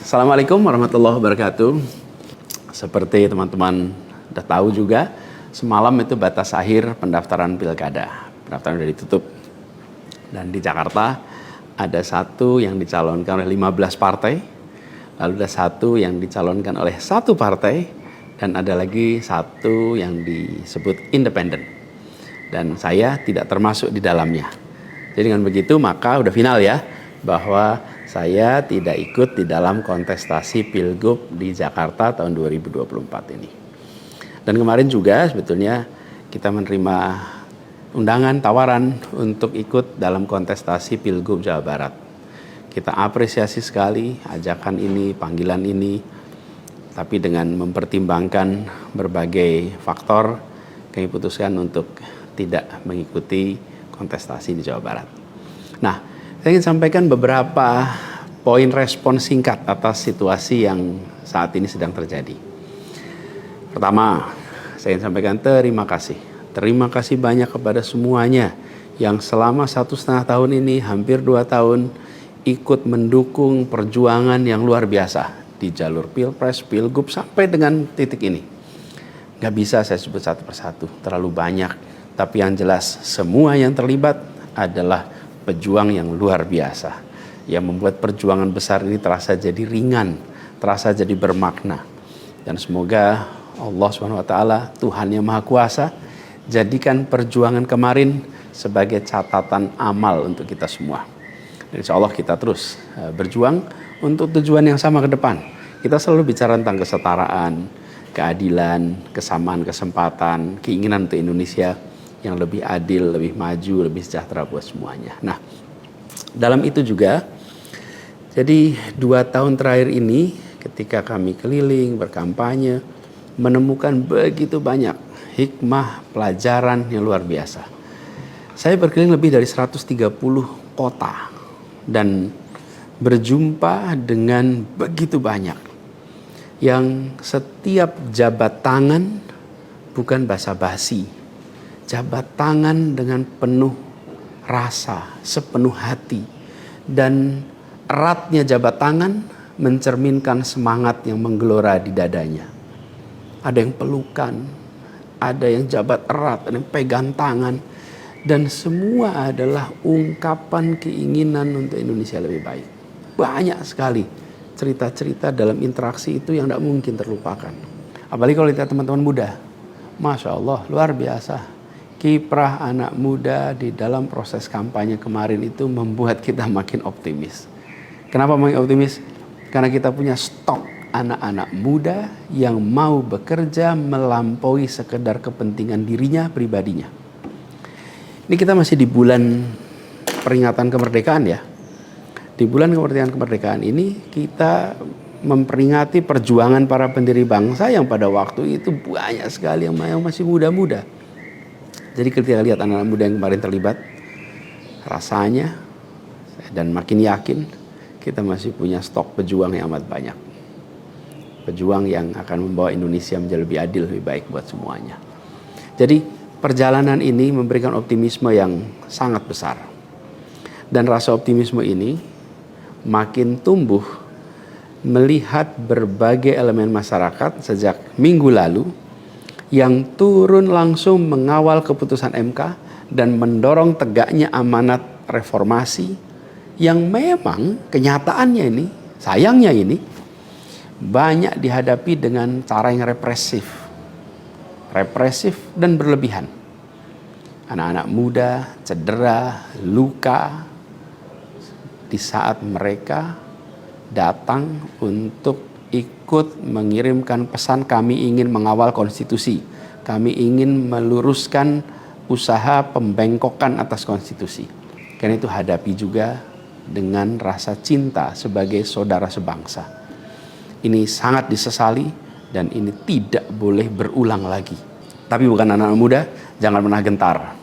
Assalamualaikum warahmatullahi wabarakatuh. Seperti teman-teman udah tahu juga, semalam itu batas akhir pendaftaran pilkada. Pendaftaran sudah ditutup. Dan di Jakarta ada satu yang dicalonkan oleh 15 partai, lalu ada satu yang dicalonkan oleh satu partai, dan ada lagi satu yang disebut independen. Dan saya tidak termasuk di dalamnya. Jadi dengan begitu maka udah final ya, bahwa saya tidak ikut di dalam kontestasi Pilgub di Jakarta tahun 2024 ini. Dan kemarin juga sebetulnya kita menerima undangan, tawaran untuk ikut dalam kontestasi Pilgub Jawa Barat. Kita apresiasi sekali ajakan ini, panggilan ini, tapi dengan mempertimbangkan berbagai faktor, kami putuskan untuk tidak mengikuti kontestasi di Jawa Barat. Nah, saya ingin sampaikan beberapa poin respon singkat atas situasi yang saat ini sedang terjadi. Pertama, saya ingin sampaikan terima kasih. Terima kasih banyak kepada semuanya yang selama 1,5 tahun ini, hampir 2 tahun, ikut mendukung perjuangan yang luar biasa di jalur Pilpres, Pilgub, sampai dengan titik ini. Gak bisa saya sebut satu persatu, terlalu banyak. Tapi yang jelas, semua yang terlibat adalah pejuang yang luar biasa, yang membuat perjuangan besar ini terasa jadi ringan, terasa jadi bermakna. Dan semoga Allah SWT, Tuhan yang Maha Kuasa, jadikan perjuangan kemarin sebagai catatan amal untuk kita semua. Dan insya Allah kita terus berjuang untuk tujuan yang sama ke depan. Kita selalu bicara tentang kesetaraan, keadilan, kesamaan kesempatan, keinginan untuk Indonesia yang lebih adil, lebih maju, lebih sejahtera buat semuanya. Nah, dalam itu juga, jadi 2 tahun terakhir ini ketika kami keliling, berkampanye, menemukan begitu banyak hikmah, pelajaran yang luar biasa. Saya berkeliling lebih dari 130 kota dan berjumpa dengan begitu banyak yang setiap jabat tangan bukan basa-basi, jabat tangan dengan penuh rasa, sepenuh hati. Dan eratnya jabat tangan mencerminkan semangat yang menggelora di dadanya. Ada yang pelukan, ada yang jabat erat, ada yang pegang tangan. Dan semua adalah ungkapan keinginan untuk Indonesia lebih baik. Banyak sekali cerita-cerita dalam interaksi itu yang tidak mungkin terlupakan. Apalagi kalau lihat teman-teman muda. Masya Allah, luar biasa. Kiprah anak muda di dalam proses kampanye kemarin itu membuat kita makin optimis. Kenapa makin optimis? Karena kita punya stok anak-anak muda yang mau bekerja melampaui sekedar kepentingan dirinya, pribadinya. Ini kita masih di bulan peringatan kemerdekaan ya. Di bulan kemerdekaan ini kita memperingati perjuangan para pendiri bangsa yang pada waktu itu banyak sekali yang masih muda-muda. Jadi ketika lihat anak-anak muda yang kemarin terlibat, rasanya dan makin yakin kita masih punya stok pejuang yang amat banyak. Pejuang yang akan membawa Indonesia menjadi lebih adil, lebih baik buat semuanya. Jadi perjalanan ini memberikan optimisme yang sangat besar. Dan rasa optimisme ini makin tumbuh melihat berbagai elemen masyarakat sejak minggu lalu yang turun langsung mengawal keputusan MK dan mendorong tegaknya amanat reformasi yang memang kenyataannya ini, sayangnya ini, banyak dihadapi dengan cara yang represif dan berlebihan. Anak-anak muda cedera, luka di saat mereka datang untuk ikut mengirimkan pesan kami ingin mengawal konstitusi. Kami ingin meluruskan usaha pembengkokan atas konstitusi. Karena itu hadapi juga dengan rasa cinta sebagai saudara sebangsa. Ini sangat disesali dan ini tidak boleh berulang lagi. Tapi bukan anak-anak muda, jangan pernah gentar.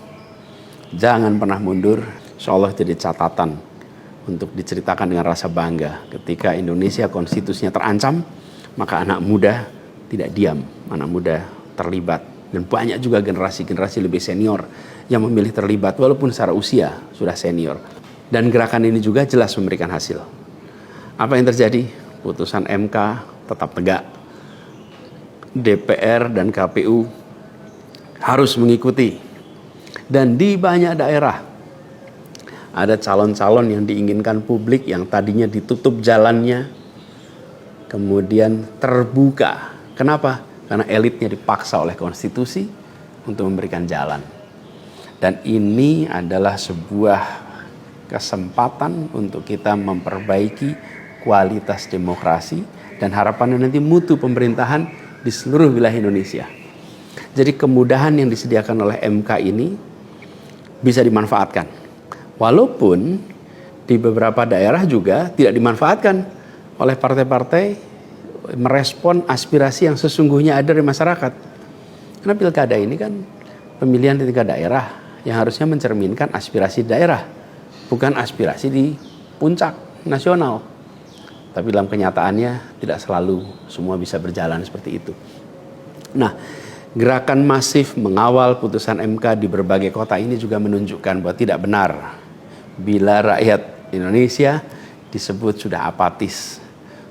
Jangan pernah mundur. Insyaallah jadi catatan untuk diceritakan dengan rasa bangga. Ketika Indonesia konstitusinya terancam, maka anak muda tidak diam. Anak muda terlibat. Dan banyak juga generasi-generasi lebih senior yang memilih terlibat walaupun secara usia sudah senior. Dan gerakan ini juga jelas memberikan hasil. Apa yang terjadi? putusan MK tetap tegak. DPR dan KPU harus mengikuti. Dan di banyak daerah ada calon-calon yang diinginkan publik yang tadinya ditutup jalannya, kemudian terbuka. Kenapa? Karena elitnya dipaksa oleh konstitusi untuk memberikan jalan. Dan ini adalah sebuah kesempatan untuk kita memperbaiki kualitas demokrasi dan harapannya nanti mutu pemerintahan di seluruh wilayah Indonesia. Jadi kemudahan yang disediakan oleh MK ini bisa dimanfaatkan. Walaupun di beberapa daerah juga tidak dimanfaatkan oleh partai-partai merespon aspirasi yang sesungguhnya ada dari masyarakat. Karena pilkada ini kan pemilihan di tingkat daerah yang harusnya mencerminkan aspirasi daerah, bukan aspirasi di puncak nasional. Tapi dalam kenyataannya tidak selalu semua bisa berjalan seperti itu. Nah, gerakan masif mengawal putusan MK di berbagai kota ini juga menunjukkan bahwa tidak benar bila rakyat Indonesia disebut sudah apatis,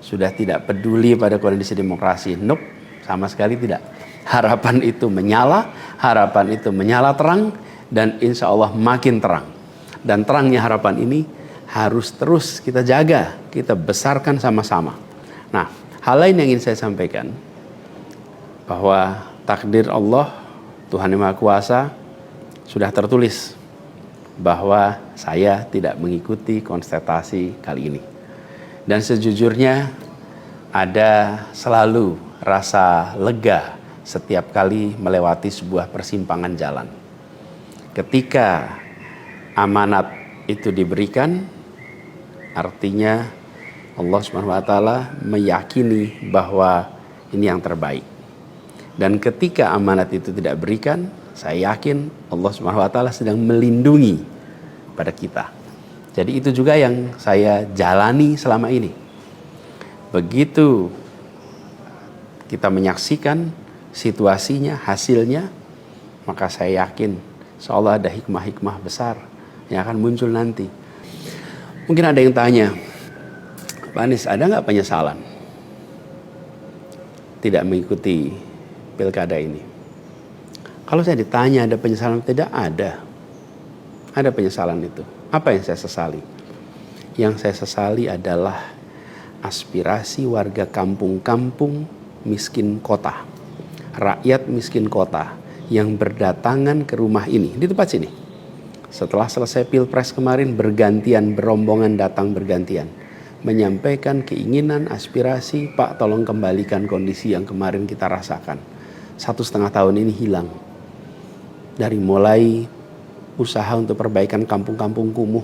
sudah tidak peduli pada kondisi demokrasi. Nope, sama sekali tidak. Harapan itu menyala, harapan itu menyala terang, dan insya Allah makin terang. Dan terangnya harapan ini harus terus kita jaga, kita besarkan sama-sama. Nah, hal lain yang ingin saya sampaikan, bahwa takdir Allah, Tuhan Yang Maha Kuasa, sudah tertulis bahwa saya tidak mengikuti kontestasi kali ini. Dan sejujurnya ada selalu rasa lega setiap kali melewati sebuah persimpangan jalan. Ketika amanat itu diberikan, artinya Allah SWT meyakini bahwa ini yang terbaik. Dan ketika amanat itu tidak berikan, saya yakin Allah SWT sedang melindungi pada kita. Jadi itu juga yang saya jalani selama ini. Begitu kita menyaksikan situasinya, hasilnya, maka saya yakin seolah ada hikmah-hikmah besar yang akan muncul nanti. Mungkin ada yang tanya, Pak Anies, ada nggak penyesalan tidak mengikuti pilkada ini? Kalau saya ditanya ada penyesalan, tidak ada. Ada penyesalan itu. Apa yang saya sesali? Yang saya sesali adalah aspirasi warga kampung-kampung miskin kota, rakyat miskin kota yang berdatangan ke rumah ini, di tempat sini. Setelah selesai pilpres kemarin, bergantian, berombongan datang bergantian, menyampaikan keinginan, aspirasi, Pak tolong kembalikan kondisi yang kemarin kita rasakan. 1,5 tahun ini hilang. Dari mulai usaha untuk perbaikan kampung-kampung kumuh,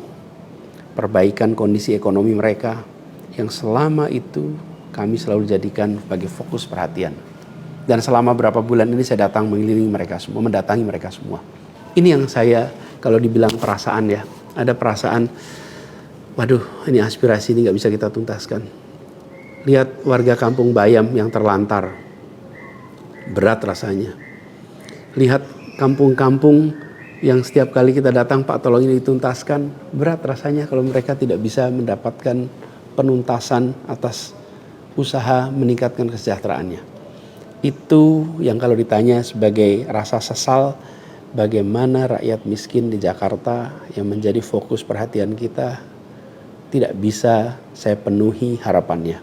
perbaikan kondisi ekonomi mereka, yang selama itu kami selalu jadikan sebagai fokus perhatian. Dan selama berapa bulan ini saya datang mengelilingi mereka semua, mendatangi mereka semua. Ini yang saya, kalau dibilang perasaan ya, ada perasaan, waduh ini aspirasi ini gak bisa kita tuntaskan. Lihat warga kampung Bayam yang terlantar, berat rasanya. Lihat kampung-kampung yang setiap kali kita datang, Pak tolong ini dituntaskan, berat rasanya kalau mereka tidak bisa mendapatkan penuntasan atas usaha meningkatkan kesejahteraannya. Itu yang kalau ditanya sebagai rasa sesal, bagaimana rakyat miskin di Jakarta yang menjadi fokus perhatian kita tidak bisa saya penuhi harapannya.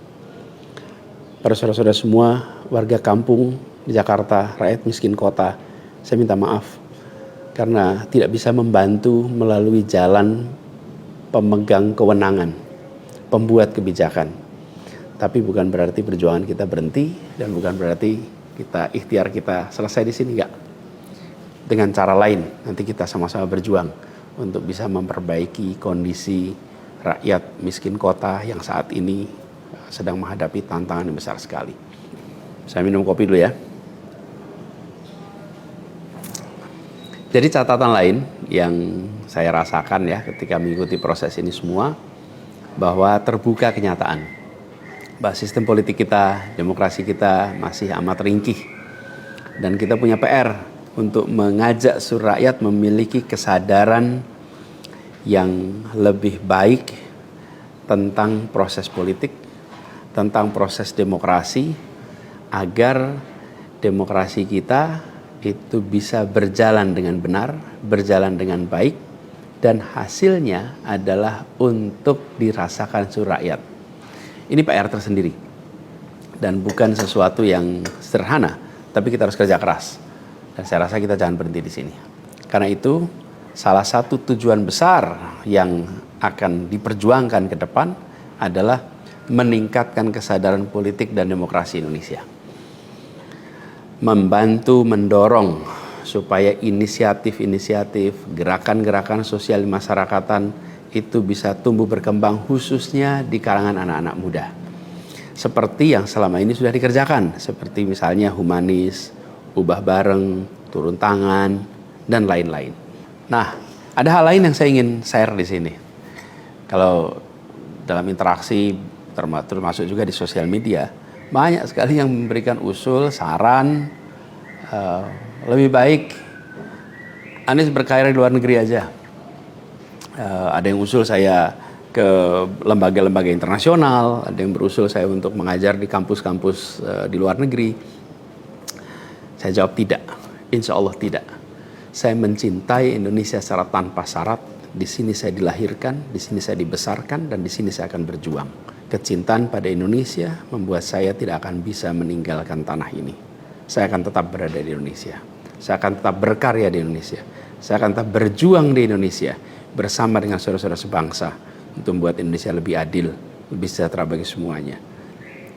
Para saudara-saudara semua, warga kampung di Jakarta, rakyat miskin kota, saya minta maaf karena tidak bisa membantu melalui jalan pemegang kewenangan, pembuat kebijakan. Tapi bukan berarti perjuangan kita berhenti, dan bukan berarti kita ikhtiar kita selesai di sini, enggak. Dengan cara lain nanti kita sama-sama berjuang untuk bisa memperbaiki kondisi rakyat miskin kota yang saat ini sedang menghadapi tantangan yang besar sekali. Saya minum kopi dulu ya. Jadi catatan lain yang saya rasakan ya ketika mengikuti proses ini semua, bahwa terbuka kenyataan bahwa sistem politik kita, demokrasi kita masih amat ringkih. Dan kita punya PR untuk mengajak seluruh rakyat memiliki kesadaran yang lebih baik tentang proses politik, tentang proses demokrasi agar demokrasi kita itu bisa berjalan dengan benar, berjalan dengan baik, dan hasilnya adalah untuk dirasakan seluruh rakyat. Ini PR tersendiri dan bukan sesuatu yang sederhana, tapi kita harus kerja keras. Dan saya rasa kita jangan berhenti di sini. Karena itu, salah satu tujuan besar yang akan diperjuangkan ke depan adalah meningkatkan kesadaran politik dan demokrasi Indonesia. Membantu mendorong supaya inisiatif-inisiatif, gerakan-gerakan sosial masyarakatan itu bisa tumbuh berkembang khususnya di kalangan anak-anak muda. Seperti yang selama ini sudah dikerjakan, seperti misalnya humanis, ubah bareng, turun tangan, dan lain-lain. Nah, ada hal lain yang saya ingin share di sini. Kalau dalam interaksi, termasuk juga di sosial media, banyak sekali yang memberikan usul, saran, lebih baik Anies berkarir di luar negeri aja. Ada yang usul saya ke lembaga-lembaga internasional, ada yang berusul saya untuk mengajar di kampus-kampus di luar negeri. Saya jawab tidak, insya Allah tidak. Saya mencintai Indonesia secara tanpa syarat. Di sini saya dilahirkan, di sini saya dibesarkan, dan di sini saya akan berjuang. Kecintaan pada Indonesia membuat saya tidak akan bisa meninggalkan tanah ini. Saya akan tetap berada di Indonesia. Saya akan tetap berkarya di Indonesia. Saya akan tetap berjuang di Indonesia bersama dengan saudara-saudara sebangsa untuk membuat Indonesia lebih adil, lebih sejahtera bagi semuanya.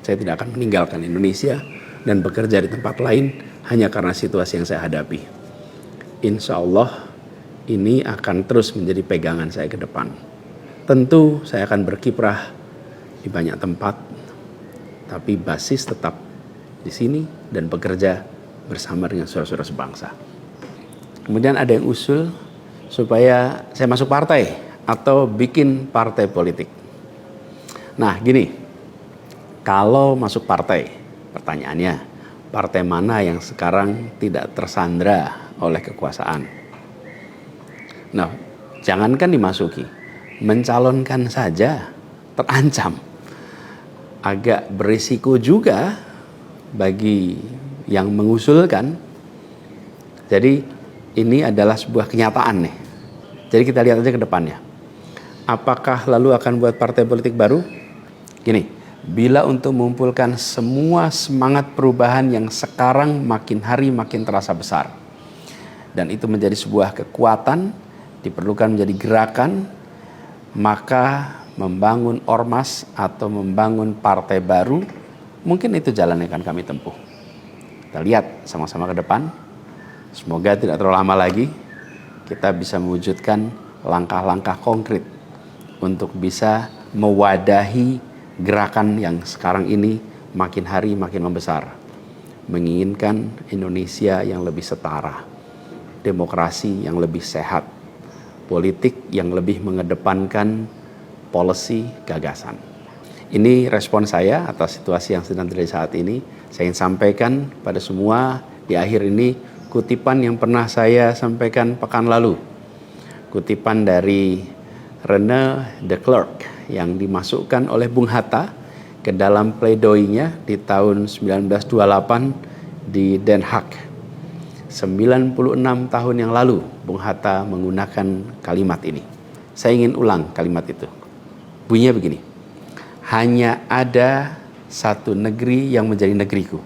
Saya tidak akan meninggalkan Indonesia dan bekerja di tempat lain hanya karena situasi yang saya hadapi. Insya Allah ini akan terus menjadi pegangan saya ke depan. Tentu saya akan berkiprah di banyak tempat, tapi basis tetap di sini dan bekerja bersama dengan saudara-saudara sebangsa. Kemudian ada yang usul supaya saya masuk partai atau bikin partai politik. Nah gini, kalau masuk partai, pertanyaannya, partai mana yang sekarang tidak tersandra oleh kekuasaan? Nah, jangankan dimasuki, mencalonkan saja terancam. Agak berisiko juga bagi yang mengusulkan. Jadi ini adalah sebuah kenyataan nih. Jadi kita lihat aja ke depannya. Apakah lalu akan buat partai politik baru? Gini, bila untuk mengumpulkan semua semangat perubahan yang sekarang makin hari makin terasa besar, dan itu menjadi sebuah kekuatan, diperlukan menjadi gerakan, maka membangun ormas atau membangun partai baru, mungkin itu jalan yang akan kami tempuh. Kita lihat sama-sama ke depan. Semoga tidak terlalu lama lagi kita bisa mewujudkan langkah-langkah konkret untuk bisa mewadahi gerakan yang sekarang ini makin hari makin membesar. Menginginkan Indonesia yang lebih setara, demokrasi yang lebih sehat, politik yang lebih mengedepankan policy gagasan. Ini respon saya atas situasi yang sedang terjadi saat ini. Saya ingin sampaikan pada semua di akhir ini kutipan yang pernah saya sampaikan pekan lalu. Kutipan dari René de Klerk yang dimasukkan oleh Bung Hatta ke dalam pledoinya di tahun 1928 di Den Haag. 96 tahun yang lalu Bung Hatta menggunakan kalimat ini. Saya ingin ulang kalimat itu. Bunyinya begini. Hanya ada satu negeri yang menjadi negeriku.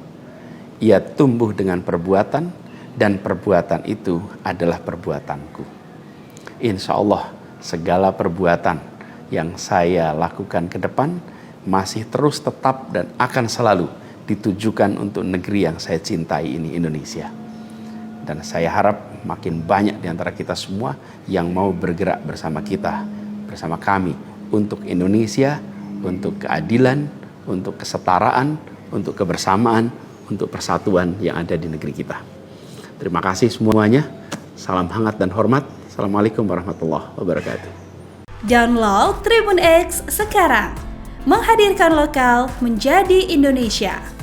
Ia tumbuh dengan perbuatan dan perbuatan itu adalah perbuatanku. Insya Allah segala perbuatan yang saya lakukan ke depan masih terus tetap dan akan selalu ditujukan untuk negeri yang saya cintai ini, Indonesia. Dan saya harap makin banyak di antara kita semua yang mau bergerak bersama kita, bersama kami untuk Indonesia, untuk keadilan, untuk kesetaraan, untuk kebersamaan, untuk persatuan yang ada di negeri kita. Terima kasih semuanya. Salam hangat dan hormat. Assalamualaikum warahmatullahi wabarakatuh. Download Tribun X sekarang. Menghadirkan lokal menjadi Indonesia.